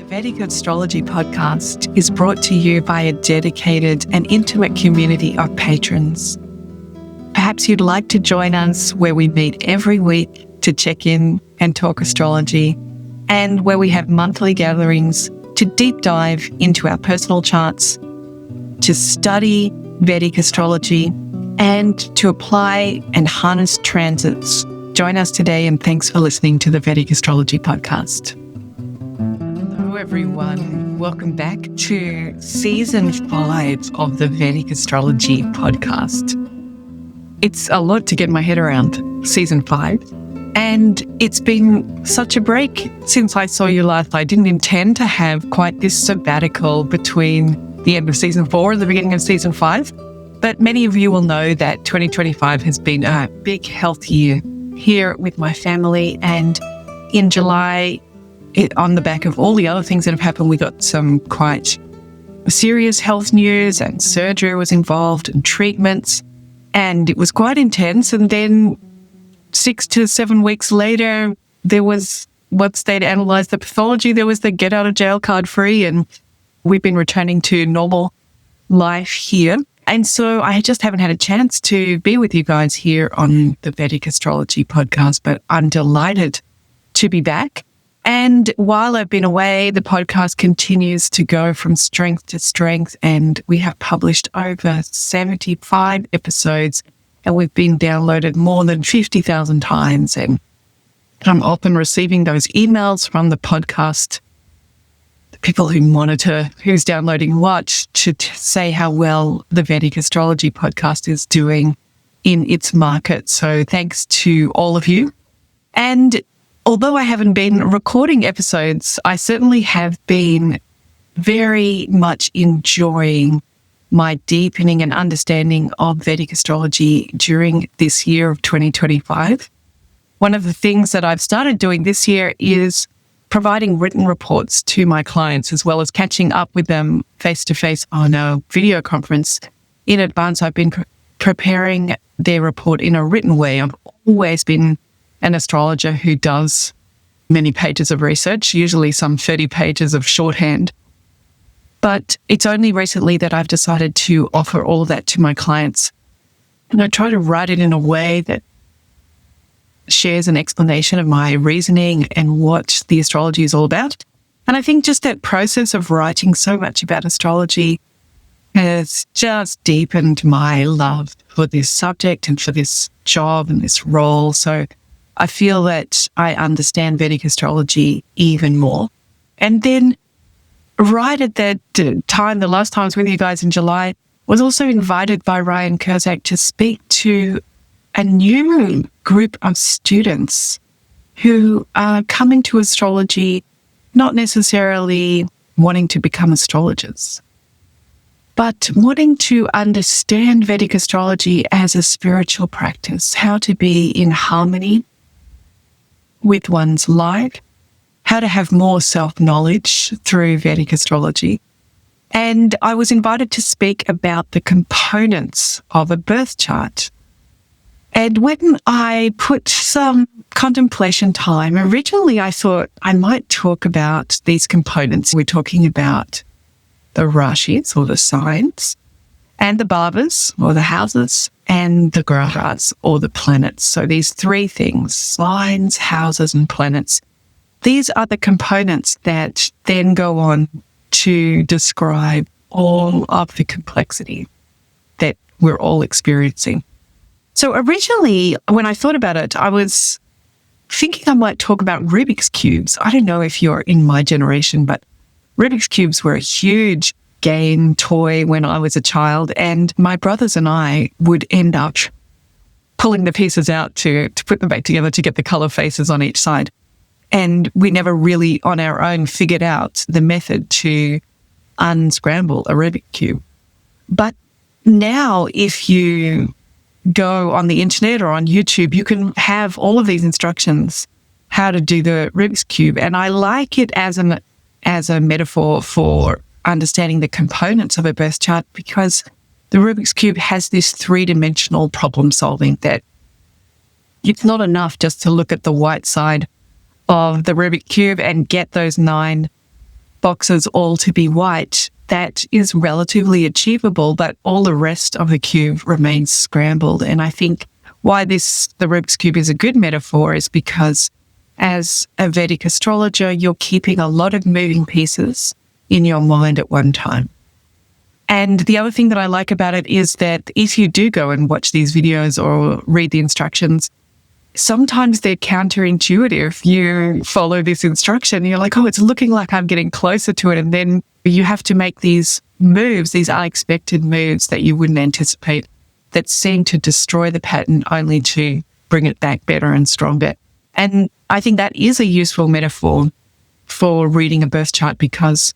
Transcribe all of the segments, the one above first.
Vedic Astrology podcast is brought to you by a dedicated and intimate community of patrons. Perhaps you'd like to join us where we meet every week to check in and talk astrology, and where we have monthly gatherings to deep dive into our personal charts, to study Vedic astrology, and to apply and harness transits. Join us today, and thanks for listening to the Vedic Astrology podcast. Hello everyone, welcome back to season 5 of the Vedic Astrology podcast. It's a lot to get my head around, season 5, and it's been such a break since I saw you last. I didn't intend to have quite this sabbatical between the end of season 4 and the beginning of season 5, but many of you will know that 2025 has been a big health year here with my family, and in July, on the back of all the other things that have happened, we got some quite serious health news, and surgery was involved and treatments, and it was quite intense. And then 6 to 7 weeks later, there was, once they'd analysed the pathology, there was the get out of jail card free, and we've been returning to normal life here. And so I just haven't had a chance to be with you guys here on the Vedic Astrology podcast, but I'm delighted to be back. And while I've been away, the podcast continues to go from strength to strength, and we have published over 75 episodes, and we've been downloaded more than 50,000 times. And I'm often receiving those emails from the podcast, the people who monitor who's downloading what, to say how well the Vedic Astrology podcast is doing in its market. So thanks to all of you. And although I haven't been recording episodes, I certainly have been very much enjoying my deepening and understanding of Vedic astrology during this year of 2025. One of the things that I've started doing this year is providing written reports to my clients, as well as catching up with them face-to-face on a video conference. In advance, I've been preparing their report in a written way. I've always been an astrologer who does many pages of research, usually some 30 pages of shorthand. But it's only recently that I've decided to offer all of that to my clients. And I try to write it in a way that shares an explanation of my reasoning and what the astrology is all about. And I think just that process of writing so much about astrology has just deepened my love for this subject and for this job and this role. So I feel that I understand Vedic astrology even more. And then right at that time, the last time I was with you guys in July, was also invited by Ryan Kurzak to speak to a new group of students who are coming to astrology not necessarily wanting to become astrologers, but wanting to understand Vedic astrology as a spiritual practice, how to be in harmony with one's life, how to have more self-knowledge through Vedic astrology. And I was invited to speak about the components of a birth chart. And when I put some contemplation time, originally I thought I might talk about these components. We're talking about the rashis, or the signs, and the bhavas, or the houses, and the grahas, or the planets. So these three things, signs, houses, and planets, these are the components that then go on to describe all of the complexity that we're all experiencing. So originally, when I thought about it, I was thinking I might talk about Rubik's Cubes. I don't know if you're in my generation, but Rubik's Cubes were a huge game toy when I was a child, and my brothers and I would end up pulling the pieces out to put them back together to get the color faces on each side. And we never really on our own figured out the method to unscramble a Rubik's Cube. But now if you go on the internet or on YouTube, you can have all of these instructions how to do the Rubik's Cube. And I like it as a metaphor for understanding the components of a birth chart, because the Rubik's Cube has this three-dimensional problem solving that it's not enough just to look at the white side of the Rubik Cube and get those 9 boxes all to be white, that is relatively achievable, but all the rest of the cube remains scrambled. And I think why the Rubik's Cube is a good metaphor is because as a Vedic astrologer, you're keeping a lot of moving pieces in your mind at one time. And the other thing that I like about it is that if you do go and watch these videos or read the instructions, sometimes they're counterintuitive. You follow this instruction, and you're like, oh, it's looking like I'm getting closer to it. And then you have to make these moves, these unexpected moves that you wouldn't anticipate, that seem to destroy the pattern only to bring it back better and stronger. And I think that is a useful metaphor for reading a birth chart, because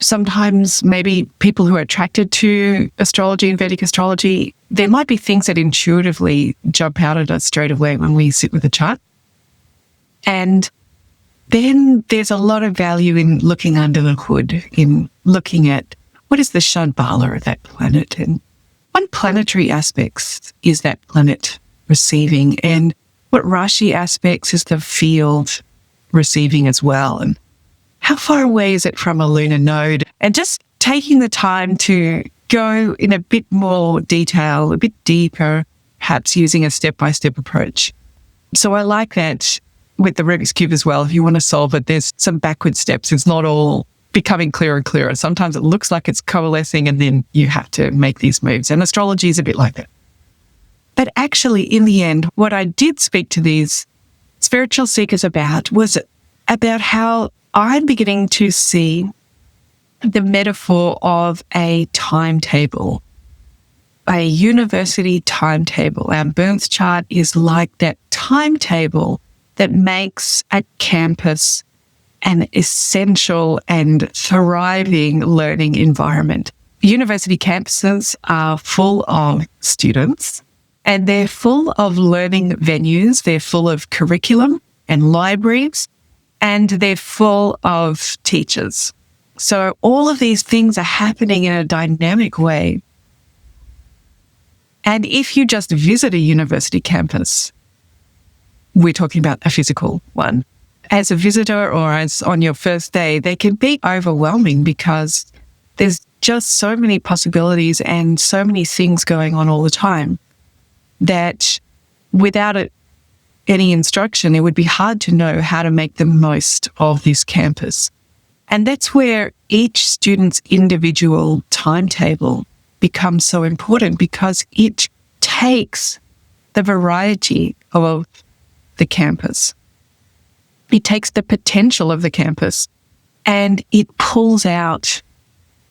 sometimes maybe people who are attracted to astrology and Vedic astrology, there might be things that intuitively jump out at us straight away when we sit with a chart. And then there's a lot of value in looking under the hood, in looking at what is the Shadbala of that planet, and what planetary aspects is that planet receiving, and what Rashi aspects is the field receiving as well, and how far away is it from a lunar node? And just taking the time to go in a bit more detail, a bit deeper, perhaps using a step-by-step approach. So I like that with the Rubik's Cube as well. If you want to solve it, there's some backward steps. It's not all becoming clearer and clearer. Sometimes it looks like it's coalescing, and then you have to make these moves. And astrology is a bit like that. But actually, in the end, what I did speak to these spiritual seekers about was about how I'm beginning to see the metaphor of a timetable, a university timetable. Our birth chart is like that timetable that makes a campus an essential and thriving learning environment. University campuses are full of students, and they're full of learning venues. They're full of curriculum and libraries, and they're full of teachers. So all of these things are happening in a dynamic way. And if you just visit a university campus, we're talking about a physical one, as a visitor or as on your first day, they can be overwhelming because there's just so many possibilities and so many things going on all the time that without any instruction, it would be hard to know how to make the most of this campus. And that's where each student's individual timetable becomes so important, because it takes the variety of the campus. It takes the potential of the campus and it pulls out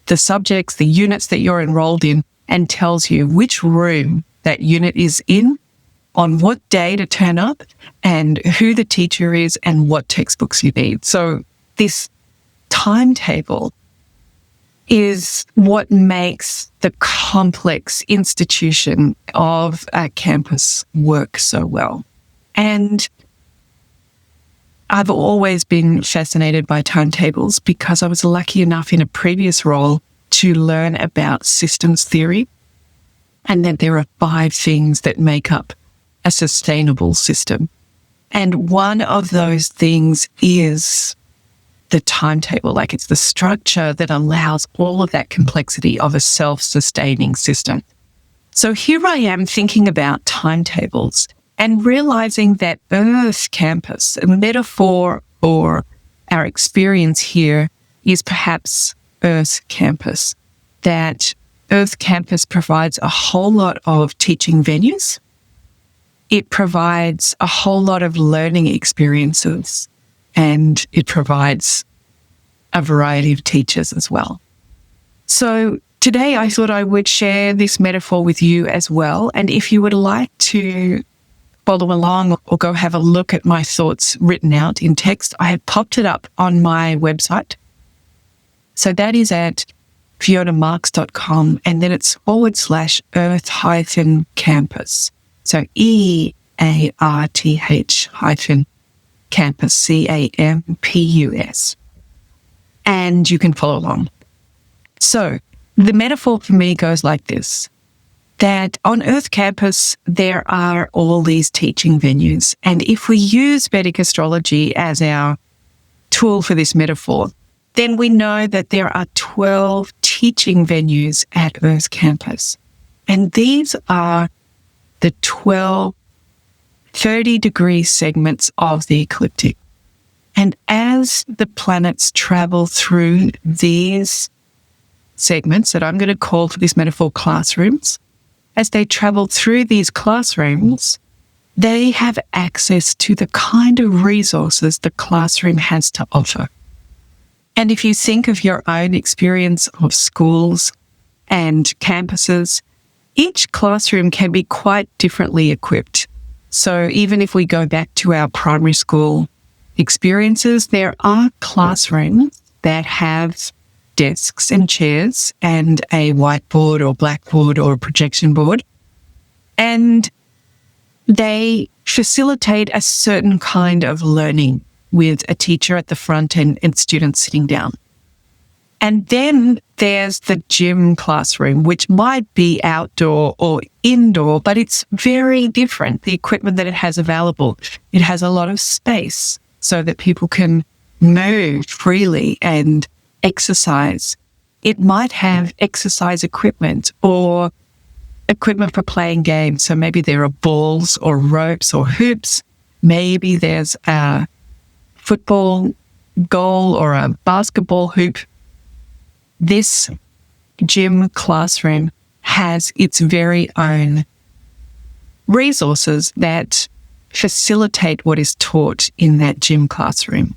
the subjects, the units that you're enrolled in, and tells you which room that unit is in, on what day to turn up, and who the teacher is and what textbooks you need. So this timetable is what makes the complex institution of a campus work so well. And I've always been fascinated by timetables because I was lucky enough in a previous role to learn about systems theory, and that there are 5 things that make up a sustainable system. And one of those things is the timetable, like it's the structure that allows all of that complexity of a self-sustaining system. So here I am thinking about timetables and realizing that Earth Campus, a metaphor for our experience here, is perhaps Earth Campus. That Earth Campus provides a whole lot of teaching venues. It provides a whole lot of learning experiences, and it provides a variety of teachers as well. So today I thought I would share this metaphor with you as well. And if you would like to follow along or go have a look at my thoughts written out in text, I have popped it up on my website. So that is at fionamarks.com, and then it's /Earth-Campus. So EARTH-campus, CAMPUS. And you can follow along. So the metaphor for me goes like this, that on Earth Campus, there are all these teaching venues. And if we use Vedic astrology as our tool for this metaphor, then we know that there are 12 teaching venues at Earth campus. And these are the 12 30-degree segments of the ecliptic. And as the planets travel through these segments that I'm going to call for this metaphor classrooms, as they travel through these classrooms, they have access to the kind of resources the classroom has to offer. And if you think of your own experience of schools and campuses, each classroom can be quite differently equipped. So even if we go back to our primary school experiences, there are classrooms that have desks and chairs and a whiteboard or blackboard or a projection board. And they facilitate a certain kind of learning with a teacher at the front and students sitting down. And then there's the gym classroom, which might be outdoor or indoor, but it's very different. The equipment that it has available, it has a lot of space so that people can move freely and exercise. It might have exercise equipment or equipment for playing games. So maybe there are balls or ropes or hoops. Maybe there's a football goal or a basketball hoop. This gym classroom has its very own resources that facilitate what is taught in that gym classroom.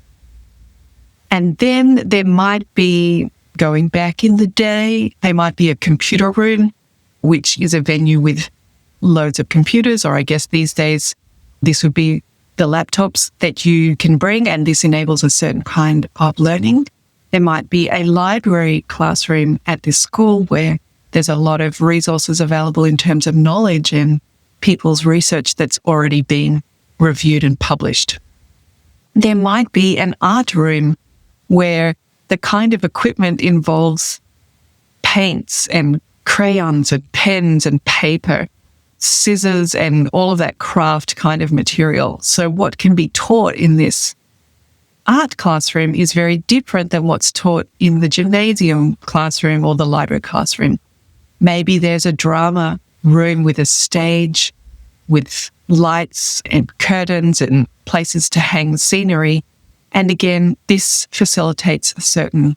And then there might be, going back in the day, there might be a computer room, which is a venue with loads of computers, or I guess these days this would be the laptops that you can bring, and this enables a certain kind of learning. There might be a library classroom at this school where there's a lot of resources available in terms of knowledge and people's research that's already been reviewed and published. There might be an art room where the kind of equipment involves paints and crayons and pens and paper, scissors and all of that craft kind of material. So what can be taught in this art classroom is very different than what's taught in the gymnasium classroom or the library classroom. Maybe there's a drama room with a stage with lights and curtains and places to hang scenery. And again, this facilitates a certain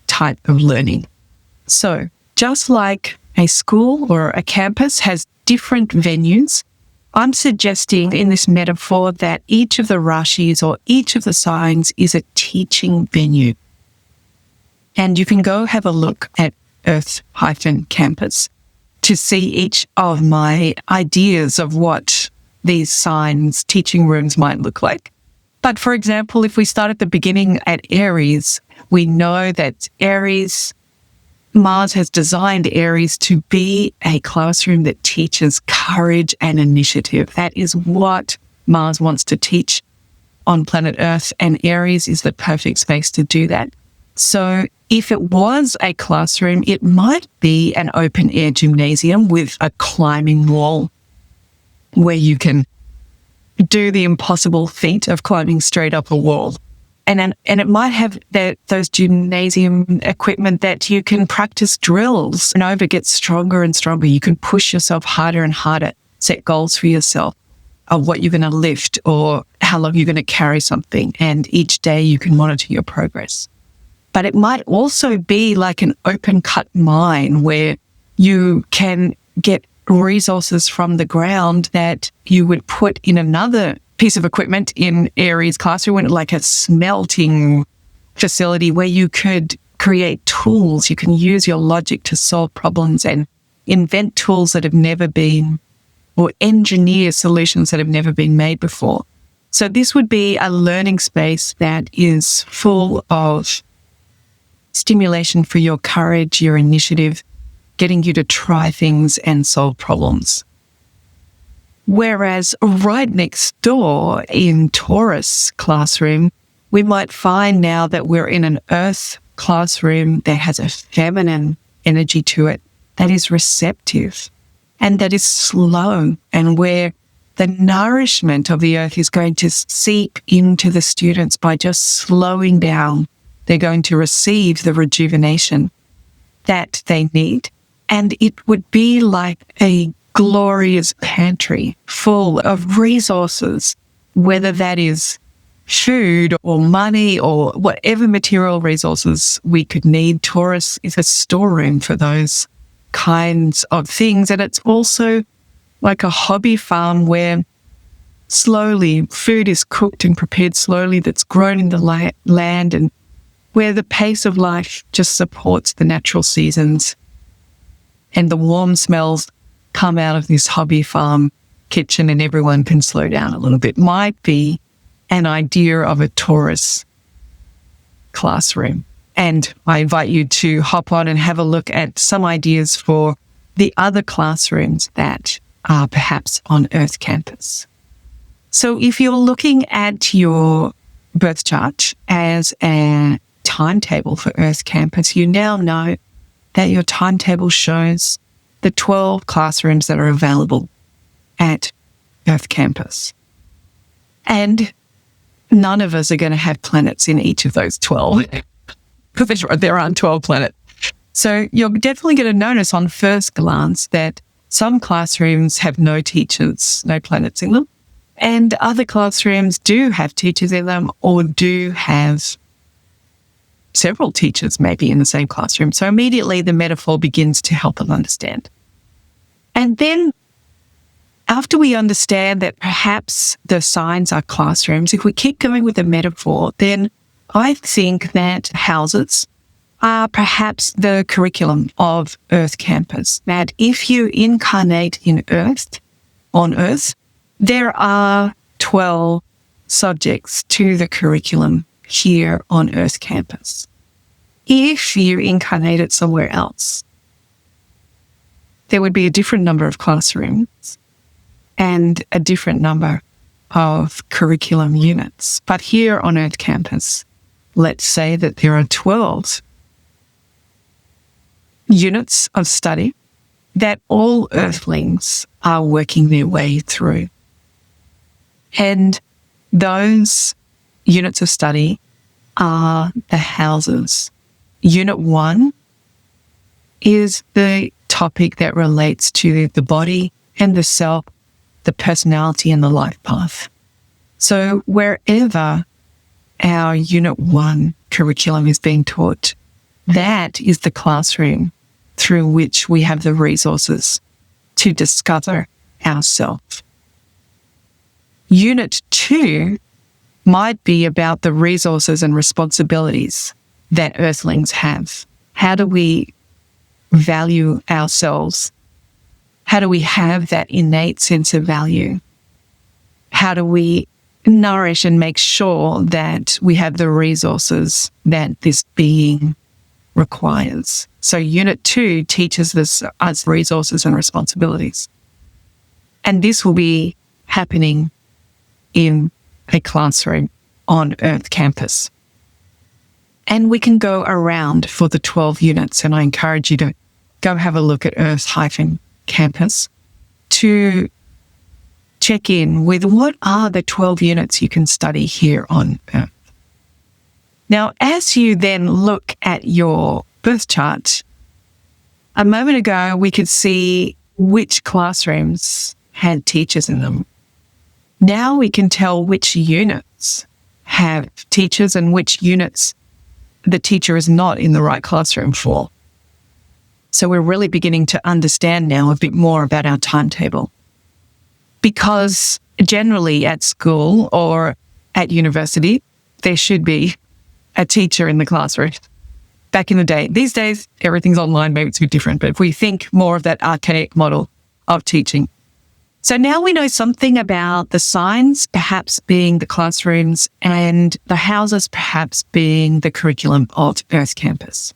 type of learning. So just like a school or a campus has different venues, I'm suggesting in this metaphor that each of the rashis or each of the signs is a teaching venue. And you can go have a look at Earth-Campus to see each of my ideas of what these signs' teaching rooms might look like. But for example, if we start at the beginning at Aries, we know that Mars has designed Aries to be a classroom that teaches courage and initiative. That is what Mars wants to teach on planet Earth, and Aries is the perfect space to do that. So if it was a classroom, it might be an open-air gymnasium with a climbing wall where you can do the impossible feat of climbing straight up a wall. And it might have those gymnasium equipment that you can practice drills and get stronger and stronger. You can push yourself harder and harder, set goals for yourself of what you're going to lift or how long you're going to carry something. And each day you can monitor your progress. But it might also be like an open cut mine where you can get resources from the ground that you would put in another piece of equipment in Aries classroom, like a smelting facility where you could create tools. You can use your logic to solve problems and invent tools that have never been, or engineer solutions that have never been made before. So this would be a learning space that is full of stimulation for your courage, your initiative, getting you to try things and solve problems. Whereas right next door in Taurus classroom, we might find now that we're in an Earth classroom that has a feminine energy to it, that is receptive and that is slow, and where the nourishment of the earth is going to seep into the students by just slowing down. They're going to receive the rejuvenation that they need. And it would be like a glorious pantry full of resources, whether that is food or money or whatever material resources we could need. Taurus is a storeroom for those kinds of things. And it's also like a hobby farm where slowly food is cooked and prepared slowly, that's grown in the land, and where the pace of life just supports the natural seasons. And the warm smells come out of this hobby farm kitchen and everyone can slow down a little bit. Might be an idea of a Taurus classroom. And I invite you to hop on and have a look at some ideas for the other classrooms that are perhaps on Earth campus. So if you're looking at your birth chart as a timetable for Earth campus, you now know that your timetable shows the 12 classrooms that are available at Earth campus. And none of us are going to have planets in each of those 12 because there aren't 12 planets. So you're definitely going to notice on first glance that some classrooms have no teachers, no planets in them, and other classrooms do have teachers in them or do have several teachers maybe in the same classroom. So immediately the metaphor begins to help them understand. And then after we understand that perhaps the signs are classrooms, if we keep going with the metaphor, then I think that houses are perhaps the curriculum of Earth campus. That if you incarnate on Earth, there are 12 subjects to the curriculum here on Earth campus. If you incarnated somewhere else, there would be a different number of classrooms and a different number of curriculum units. But here on Earth campus, let's say that there are 12 units of study that all Earthlings are working their way through. And those units of study are the houses. Unit 1 is the topic that relates to the body and the self, the personality and the life path. So wherever our Unit 1 curriculum is being taught, that is the classroom through which we have the resources to discover ourselves. Unit 2 might be about the resources and responsibilities that Earthlings have. How do we value ourselves? How do we have that innate sense of value? How do we nourish and make sure that we have the resources that this being requires? So Unit 2 teaches us resources and responsibilities. And this will be happening in a classroom on Earth campus. And we can go around for the 12 units, and I encourage you to go have a look at Earth-campus to check in with what are the 12 units you can study here on Earth. Now, as you then look at your birth chart, a moment ago we could see which classrooms had teachers in them. Now we can tell which units have teachers and which units the teacher is not in the right classroom for. So we're really beginning to understand now a bit more about our timetable. Because generally at school or at university, there should be a teacher in the classroom. Back in the day, these days, everything's online, maybe it's a bit different, but if we think more of that archaic model of teaching. So now we know something about the signs perhaps being the classrooms and the houses perhaps being the curriculum of Earth campus.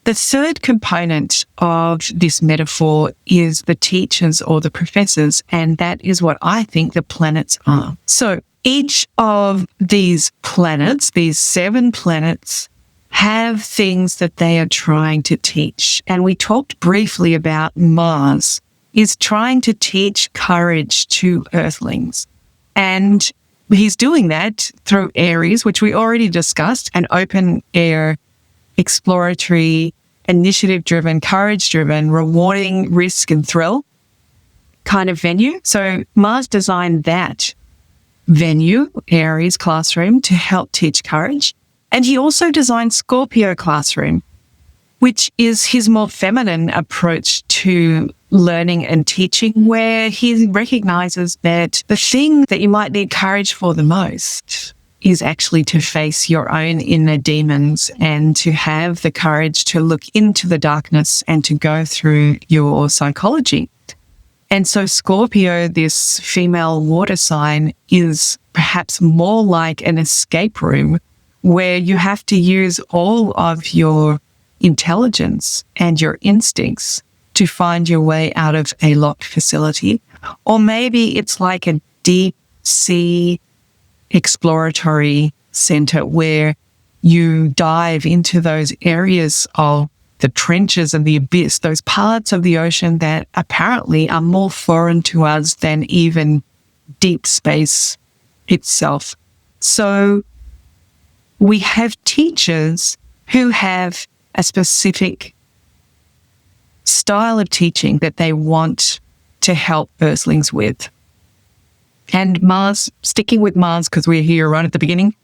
The third component of this metaphor is the teachers or the professors, and that is what I think the planets are. So each of these planets, these 7 planets, have things that they are trying to teach. And we talked briefly about Mars is trying to teach courage to Earthlings. And he's doing that through Aries, which we already discussed, an open air, exploratory, initiative-driven, courage-driven, rewarding risk and thrill kind of venue. So Mars designed that venue, Aries classroom, to help teach courage. And he also designed Scorpio classroom, which is his more feminine approach to learning and teaching, where he recognizes that the thing that you might need courage for the most is actually to face your own inner demons and to have the courage to look into the darkness and to go through your psychology. And so Scorpio, this female water sign, is perhaps more like an escape room where you have to use all of your intelligence and your instincts to find your way out of a locked facility. Or maybe it's like a deep sea exploratory center where you dive into those areas of the trenches and the abyss, those parts of the ocean that apparently are more foreign to us than even deep space itself. So we have teachers who have a specific style of teaching that they want to help Earthlings with. And Mars, sticking with Mars because we're here right at the beginning,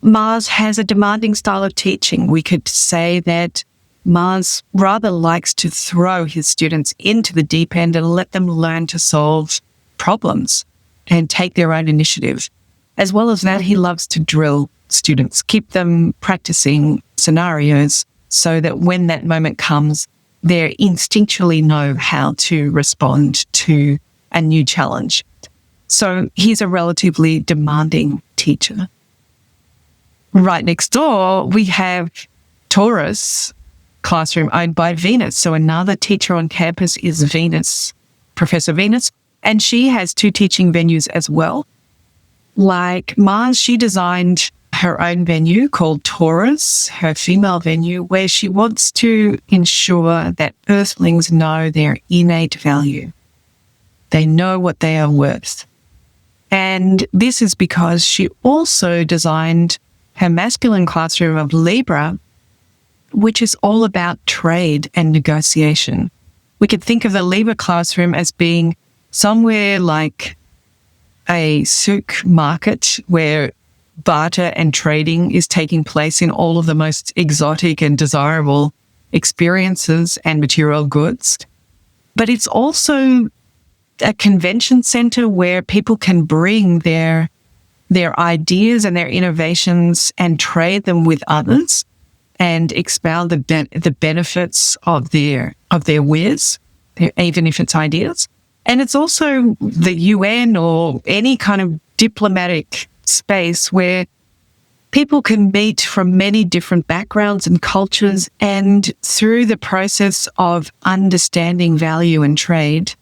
Mars has a demanding style of teaching. We could say that Mars rather likes to throw his students into the deep end and let them learn to solve problems and take their own initiative. As well as that, he loves to drill students, keep them practicing scenarios so that when that moment comes, they instinctually know how to respond to a new challenge. So he's a relatively demanding teacher. Right next door, we have Taurus classroom owned by Venus. So another teacher on campus is Venus, Professor Venus, and she has two teaching venues as well. Like Mars, she designed her own venue called Taurus, her female venue, where she wants to ensure that Earthlings know their innate value. They know what they are worth. And this is because she also designed her masculine classroom of Libra, which is all about trade and negotiation. We could think of the Libra classroom as being somewhere like a souk market where barter and trading is taking place in all of the most exotic and desirable experiences and material goods. But it's also a convention center where people can bring their ideas and their innovations and trade them with others and expound the benefits of their wares, even if it's ideas. And it's also the UN or any kind of diplomatic space where people can meet from many different backgrounds and cultures, and through the process of understanding value and trade,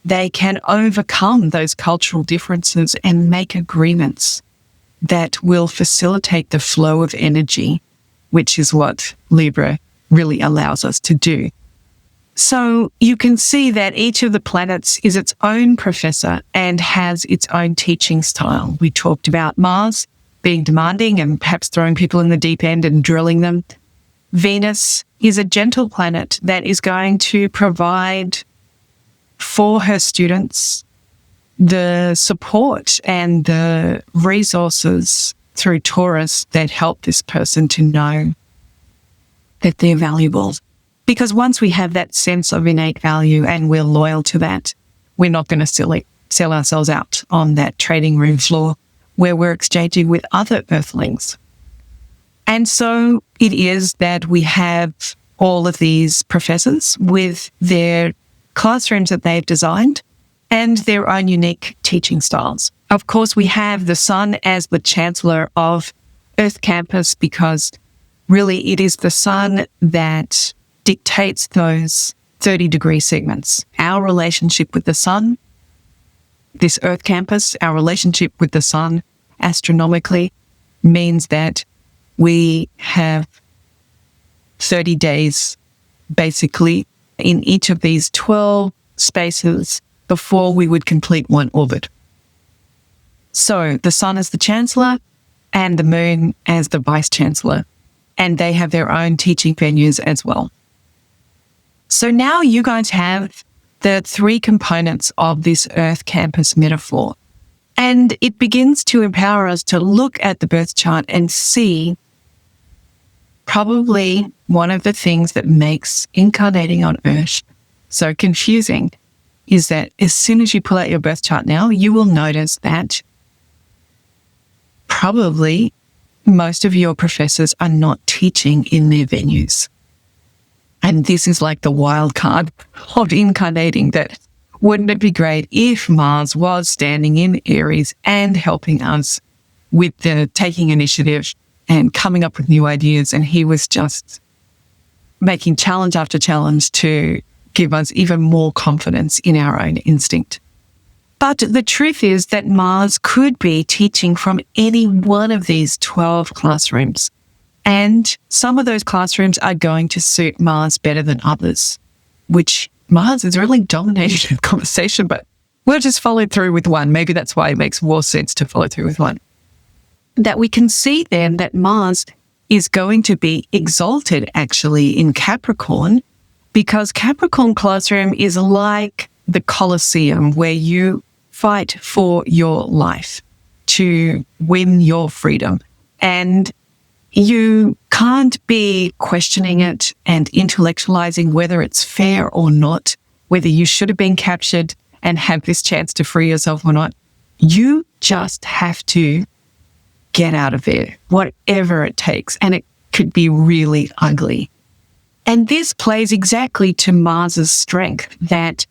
they can overcome those cultural differences and make agreements that will facilitate the flow of energy, which is what Libra really allows us to do. So you can see that each of the planets is its own professor and has its own teaching style. We talked about Mars being demanding and perhaps throwing people in the deep end and drilling them. Venus is a gentle planet that is going to provide for her students the support and the resources through Taurus that help this person to know that they're valuable. Because once we have that sense of innate value and we're loyal to that, we're not going to sell ourselves out on that trading room floor where we're exchanging with other Earthlings. And so it is that we have all of these professors with their classrooms that they've designed and their own unique teaching styles. Of course, we have the Sun as the chancellor of Earth Campus because really it is the Sun that dictates those 30-degree segments. Our relationship with the Sun, this Earth Campus, our relationship with the Sun astronomically means that we have 30 days basically in each of these 12 spaces before we would complete one orbit. So the sun is the chancellor and the moon as the vice chancellor, and they have their own teaching venues as well. So now you're going to have the three components of this Earth campus metaphor. And it begins to empower us to look at the birth chart and see probably one of the things that makes incarnating on Earth so confusing is that as soon as you pull out your birth chart now, you will notice that probably most of your professors are not teaching in their venues. And this is like the wild card of incarnating, that wouldn't it be great if Mars was standing in Aries and helping us with the taking initiative and coming up with new ideas, and he was just making challenge after challenge to give us even more confidence in our own instinct. But the truth is that Mars could be teaching from any one of these 12 classrooms. And some of those classrooms are going to suit Mars better than others, which Mars is really dominating the conversation, but we'll just follow through with one. Maybe that's why it makes more sense to follow through with one. That we can see then that Mars is going to be exalted actually in Capricorn, because Capricorn classroom is like the Colosseum where you fight for your life to win your freedom. And you can't be questioning it and intellectualizing whether it's fair or not, whether you should have been captured and have this chance to free yourself or not. You just have to get out of there, whatever it takes. And it could be really ugly. And this plays exactly to Mars's strength, that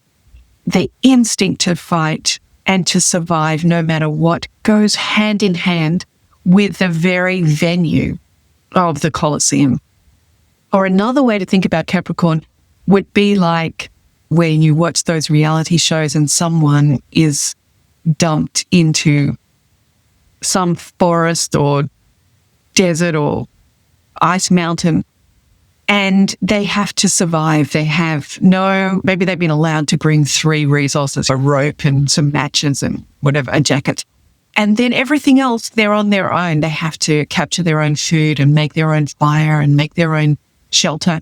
the instinct to fight and to survive no matter what goes hand in hand with the very venue of the Colosseum. Or another way to think about Capricorn would be like when you watch those reality shows and someone is dumped into some forest or desert or ice mountain and they have to survive. Maybe they've been allowed to bring 3 resources, a rope and some matches and whatever, a jacket. And then everything else, they're on their own. They have to capture their own food and make their own fire and make their own shelter.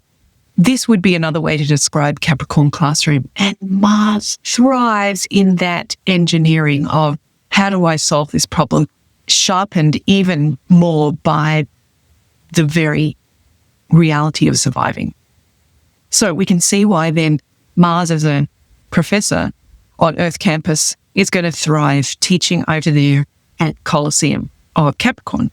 This would be another way to describe Capricorn classroom. And Mars thrives in that engineering of how do I solve this problem, sharpened even more by the very reality of surviving. So we can see why then Mars as a professor on Earth campus is going to thrive teaching over there at Colosseum of Capricorn.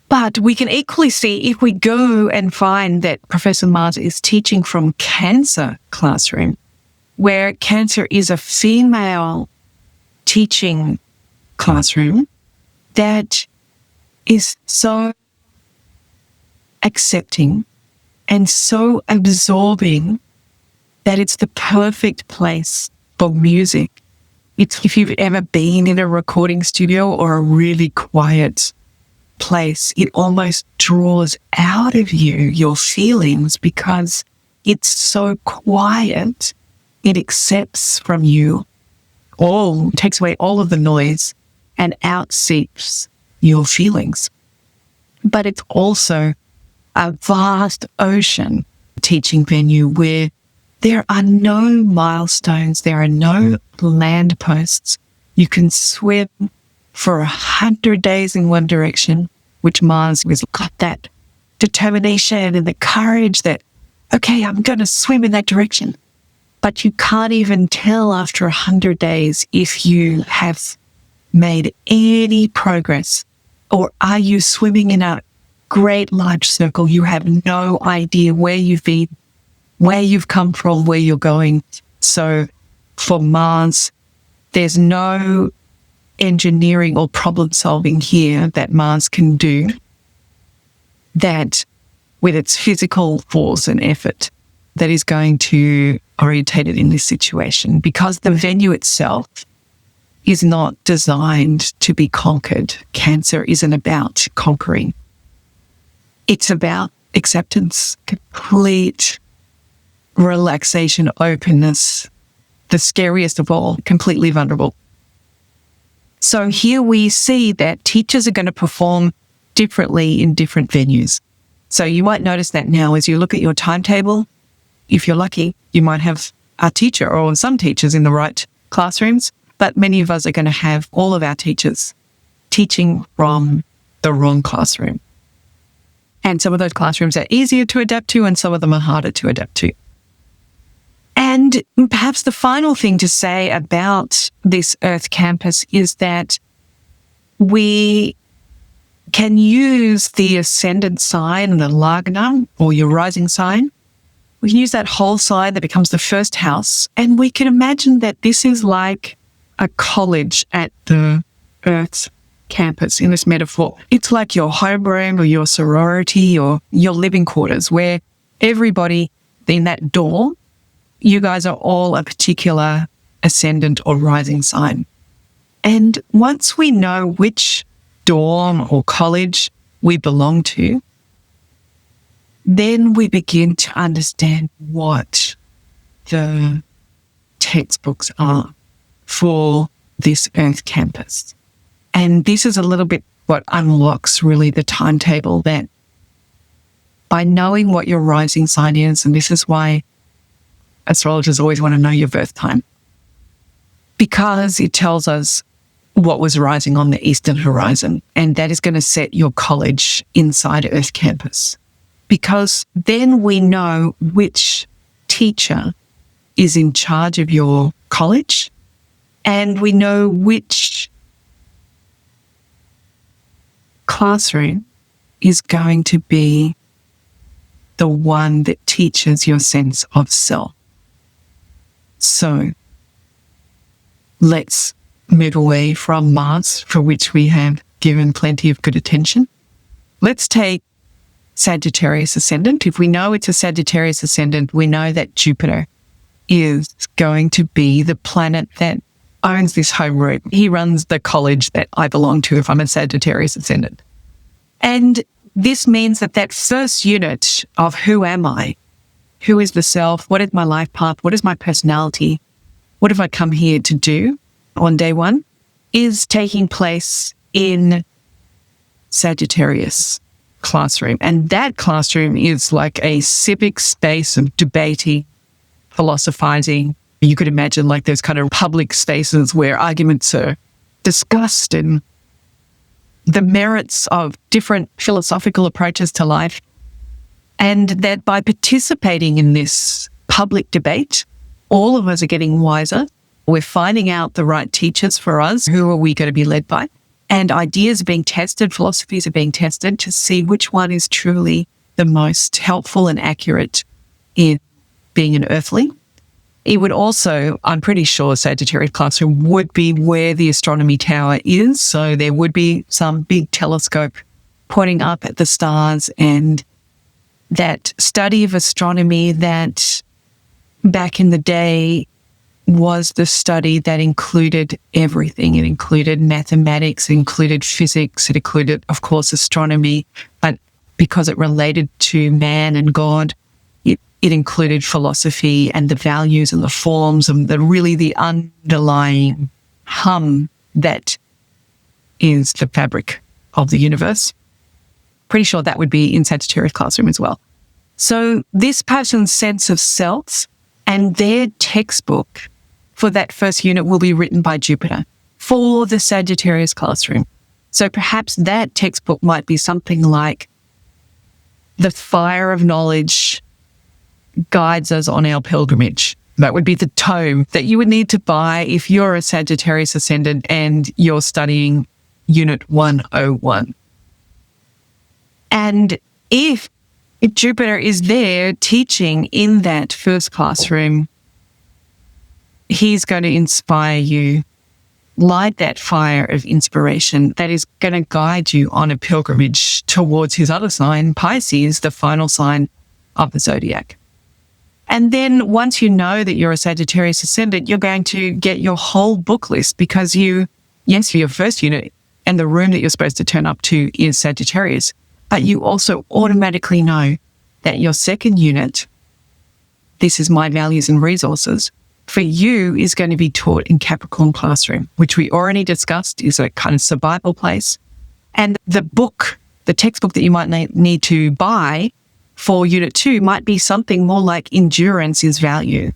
But we can equally see if we go and find that Professor Mars is teaching from Cancer classroom, where Cancer is a female teaching classroom that is so accepting and so absorbing that it's the perfect place for music. If you've ever been in a recording studio or a really quiet place, it almost draws out of you your feelings because it's so quiet. It accepts from you takes away all of the noise and out seeps your feelings. But it's also a vast ocean teaching venue where there are no milestones, there are no land posts. You can swim for 100 days in one direction, which Mars has got that determination and the courage that, okay, I'm going to swim in that direction. But you can't even tell after 100 days if you have made any progress, or are you swimming in a great large circle? You have no idea where you've been, where you've come from, where you're going. So for Mars, there's no engineering or problem solving here that Mars can do that with its physical force and effort that is going to orientate it in this situation, because the venue itself is not designed to be conquered. Cancer isn't about conquering. It's about acceptance, complete relaxation, openness, the scariest of all, completely vulnerable. So here we see that teachers are going to perform differently in different venues. So you might notice that now as you look at your timetable. If you're lucky, you might have a teacher or some teachers in the right classrooms, but many of us are going to have all of our teachers teaching from the wrong classroom. And some of those classrooms are easier to adapt to and some of them are harder to adapt to. And perhaps the final thing to say about this Earth campus is that we can use the ascendant sign, the Lagna, or your rising sign. We can use that whole sign that becomes the first house, and we can imagine that this is like a college at the Earth's campus in this metaphor. It's like your homeroom or your sorority or your living quarters where everybody in that dorm, you guys are all a particular ascendant or rising sign. And once we know which dorm or college we belong to, then we begin to understand what the textbooks are for this Earth campus. And this is a little bit what unlocks really the timetable, that by knowing what your rising sign is, and this is why astrologers always want to know your birth time, because it tells us what was rising on the eastern horizon, and that is going to set your college inside Earth campus. Because then we know which teacher is in charge of your college, and we know which classroom is going to be the one that teaches your sense of self. So let's move away from Mars, for which we have given plenty of good attention. Let's take Sagittarius ascendant. If we know it's a Sagittarius ascendant, we know that Jupiter is going to be the planet that owns this homeroom. He runs the college that I belong to if I'm a Sagittarius ascendant. And this means that that first unit of who am I, who is the self, what is my life path, what is my personality, what have I come here to do on day one, is taking place in Sagittarius classroom. And that classroom is like a civic space of debating, philosophizing. You could imagine like those kind of public spaces where arguments are discussed and the merits of different philosophical approaches to life. And that by participating in this public debate, all of us are getting wiser. We're finding out the right teachers for us. Who are we going to be led by? And ideas are being tested, philosophies are being tested to see which one is truly the most helpful and accurate in being an earthly. It would also, I'm pretty sure Sagittarius classroom would be where the astronomy tower is. So there would be some big telescope pointing up at the stars, and that study of astronomy that back in the day was the study that included everything. It included mathematics, it included physics, it included, of course, astronomy, but because it related to man and God, it included philosophy and the values and the forms and the underlying hum that is the fabric of the universe. Pretty sure that would be in Sagittarius classroom as well. So this person's sense of self and their textbook for that first unit will be written by Jupiter for the Sagittarius classroom. So perhaps that textbook might be something like The Fire of Knowledge Guides Us on Our Pilgrimage. That would be the tome that you would need to buy if you're a Sagittarius ascendant and you're studying Unit 101. And if Jupiter is there teaching in that first classroom, he's going to inspire you, light that fire of inspiration that is going to guide you on a pilgrimage towards his other sign, Pisces, the final sign of the zodiac. And then once you know that you're a Sagittarius ascendant, you're going to get your whole book list because for your first unit and the room that you're supposed to turn up to is Sagittarius, but you also automatically know that your second unit, this is my values and resources, for you is going to be taught in Capricorn classroom, which we already discussed is a kind of survival place. And the book, the textbook that you might need to buy for Unit 2 might be something more like endurance is value.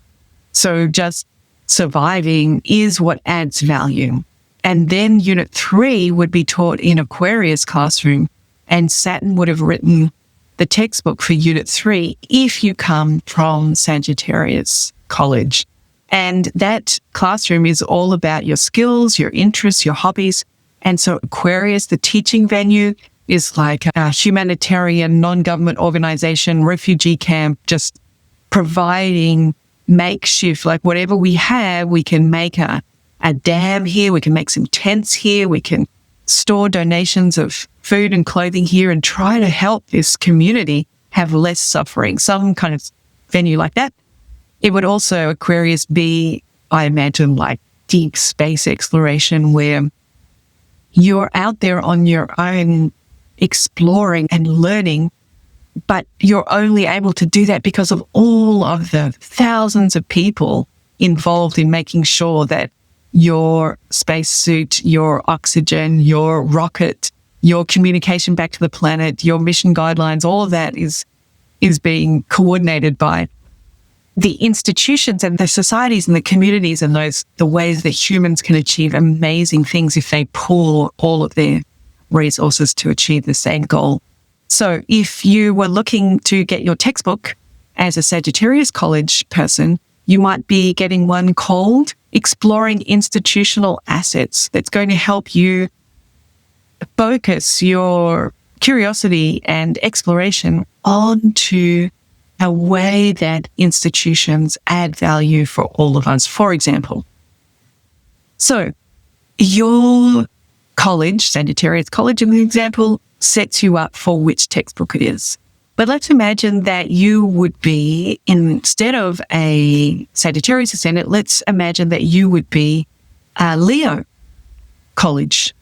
So just surviving is what adds value. And then Unit 3 would be taught in Aquarius classroom, and Saturn would have written the textbook for Unit 3 if you come from Sagittarius College. And that classroom is all about your skills, your interests, your hobbies. And so Aquarius, the teaching venue, is like a humanitarian, non-government organization, refugee camp, just providing makeshift, like whatever we have, we can make a dam here, we can make some tents here, we can store donations of food and clothing here and try to help this community have less suffering, some kind of venue like that. It would also, Aquarius, be, I imagine, like deep space exploration where you're out there on your own exploring and learning, but you're only able to do that because of all of the thousands of people involved in making sure that your spacesuit, your oxygen, your rocket, your communication back to the planet, your mission guidelines, all of that is being coordinated by the institutions and the societies and the communities and the ways that humans can achieve amazing things if they pool all of their resources to achieve the same goal. So if you were looking to get your textbook as a Sagittarius College person, you might be getting one called Exploring Institutional Assets that's going to help you focus your curiosity and exploration onto a way that institutions add value for all of us, for example. So your college, Sagittarius College in the example, sets you up for which textbook it is. But let's imagine that you would be, instead of a Sagittarius Ascendant, let's imagine that you would be a Leo College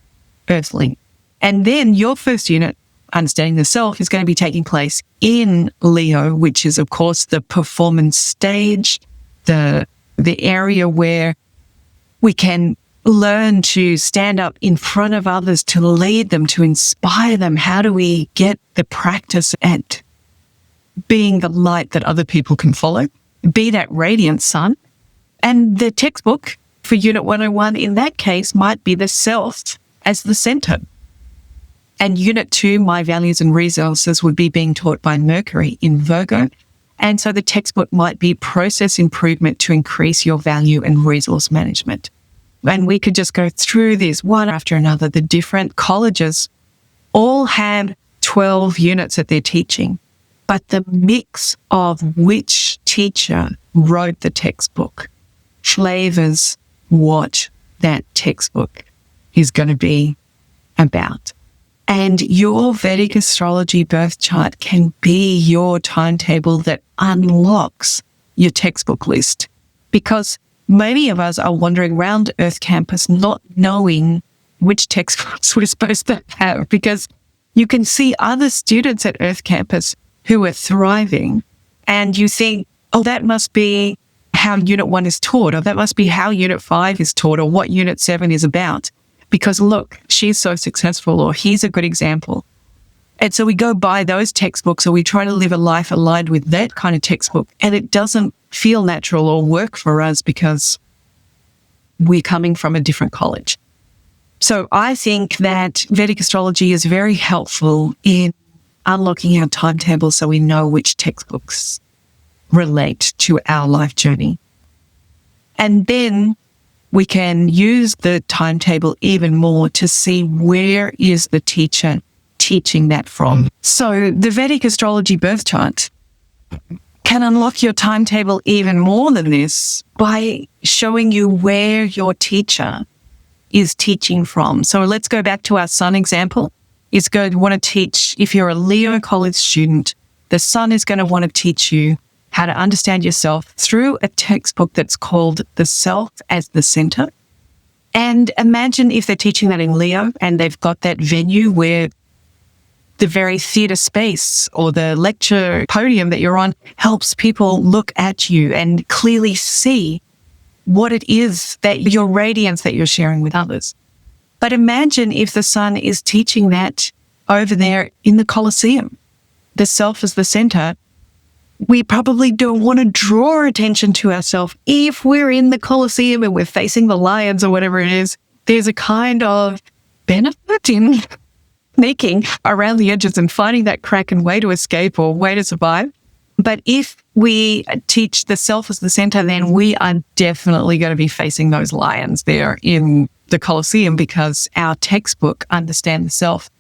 Earthling. And then your first unit, Understanding the Self, is going to be taking place in Leo, which is, of course, the performance stage, the area where we can learn to stand up in front of others, to lead them, to inspire them. How do we get the practice at being the light that other people can follow? Be that radiant sun. And the textbook for Unit 101 in that case might be the self as the center. And Unit 2, My Values and Resources, would be being taught by Mercury in Virgo. And so the textbook might be process improvement to increase your value and resource management. And we could just go through this one after another. The different colleges all have 12 units that they're teaching, but the mix of which teacher wrote the textbook flavors what that textbook is going to be about. And your Vedic Astrology birth chart can be your timetable that unlocks your textbook list, because many of us are wandering around Earth Campus not knowing which textbooks we're supposed to have, because you can see other students at Earth Campus who are thriving and you think, oh, that must be how Unit 1 is taught, or that must be how Unit 5 is taught, or what Unit 7 is about. Because look, she's so successful, or he's a good example. And so we go buy those textbooks, or we try to live a life aligned with that kind of textbook, and it doesn't feel natural or work for us because we're coming from a different college. So I think that Vedic Astrology is very helpful in unlocking our timetable so we know which textbooks relate to our life journey. And then we can use the timetable even more to see where is the teacher teaching that from. So the Vedic Astrology birth chart can unlock your timetable even more than this by showing you where your teacher is teaching from. So let's go back to our sun example. It's going to want to teach, if you're a Leo college student, the sun is going to want to teach you how to understand yourself through a textbook that's called The Self as the Center. And imagine if they're teaching that in Leo and they've got that venue where the very theatre space or the lecture podium that you're on helps people look at you and clearly see what it is that your radiance that you're sharing with others. But imagine if the sun is teaching that over there in the Colosseum, the self is the center. We probably don't want to draw attention to ourselves if we're in the Colosseum and we're facing the lions or whatever it is. There's a kind of benefit in sneaking around the edges and finding that crack and way to escape or way to survive. But if we teach the self as the center, then we are definitely going to be facing those lions there in the Colosseum, because our textbook, Understand the Self,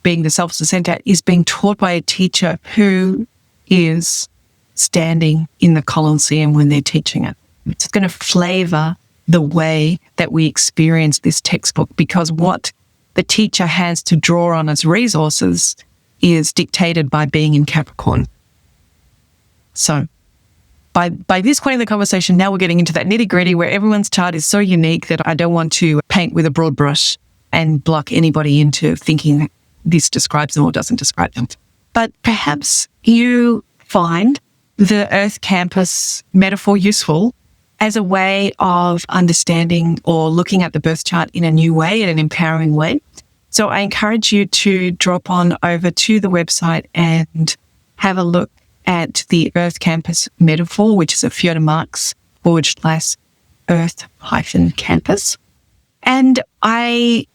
being the self as the center, is being taught by a teacher who is standing in the Colosseum when they're teaching it. It's going to flavor the way that we experience this textbook, because what the teacher has to draw on as resources is dictated by being in Capricorn. So by this point in the conversation, now we're getting into that nitty-gritty where everyone's chart is so unique that I don't want to paint with a broad brush and block anybody into thinking this describes them or doesn't describe them. But perhaps you find the Earth Campus metaphor useful as a way of understanding or looking at the birth chart in a new way, in an empowering way. So I encourage you to drop on over to the website and have a look at the Earth Campus metaphor, which is at Fiona Marks /Earth-Campus. And I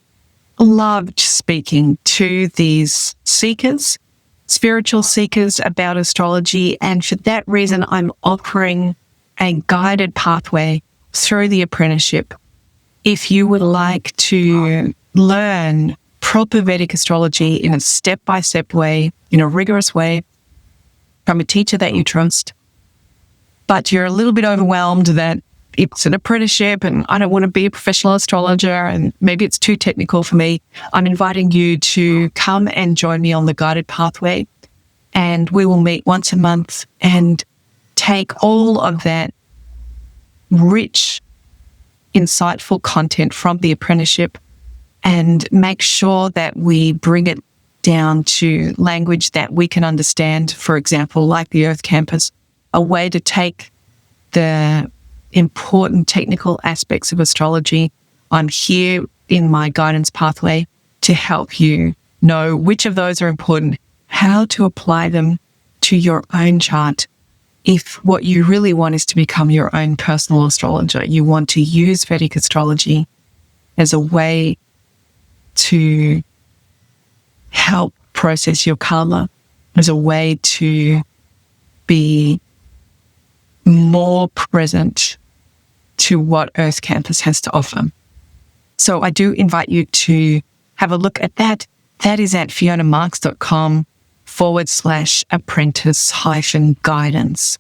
loved speaking to these seekers, spiritual seekers about astrology. And for that reason, I'm offering a guided pathway through the apprenticeship. If you would like to learn proper Vedic astrology in a step-by-step way, in a rigorous way, from a teacher that you trust, but you're a little bit overwhelmed that it's an apprenticeship and I don't want to be a professional astrologer and maybe it's too technical for me, I'm inviting you to come and join me on the guided pathway, and we will meet once a month and take all of that rich, insightful content from the apprenticeship and make sure that we bring it down to language that we can understand. For example, like the Earth Campus, a way to take the important technical aspects of astrology. I'm here in my guidance pathway to help you know which of those are important, how to apply them to your own chart. If what you really want is to become your own personal astrologer, you want to use Vedic astrology as a way to help process your karma, as a way to be more present to what Earth Campus has to offer. So I do invite you to have a look at that. That is at FionaMarks.com/apprentice-guidance.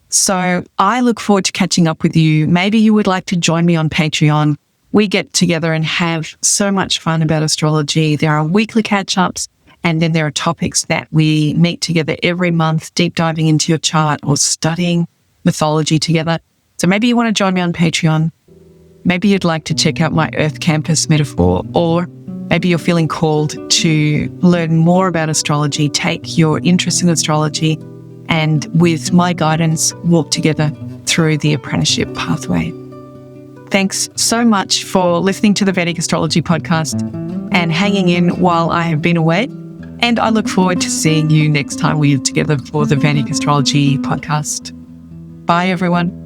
So I look forward to catching up with you. Maybe you would like to join me on Patreon. We get together and have so much fun about astrology. There are weekly catch-ups, and then there are topics that we meet together every month, deep diving into your chart or studying mythology together. So maybe you want to join me on Patreon. Maybe you'd like to check out my Earth Campus metaphor, or maybe you're feeling called to learn more about astrology, take your interest in astrology, and with my guidance, walk together through the apprenticeship pathway. Thanks so much for listening to the Vedic Astrology podcast and hanging in while I have been away. And I look forward to seeing you next time we're together for the Vedic Astrology podcast. Bye, everyone.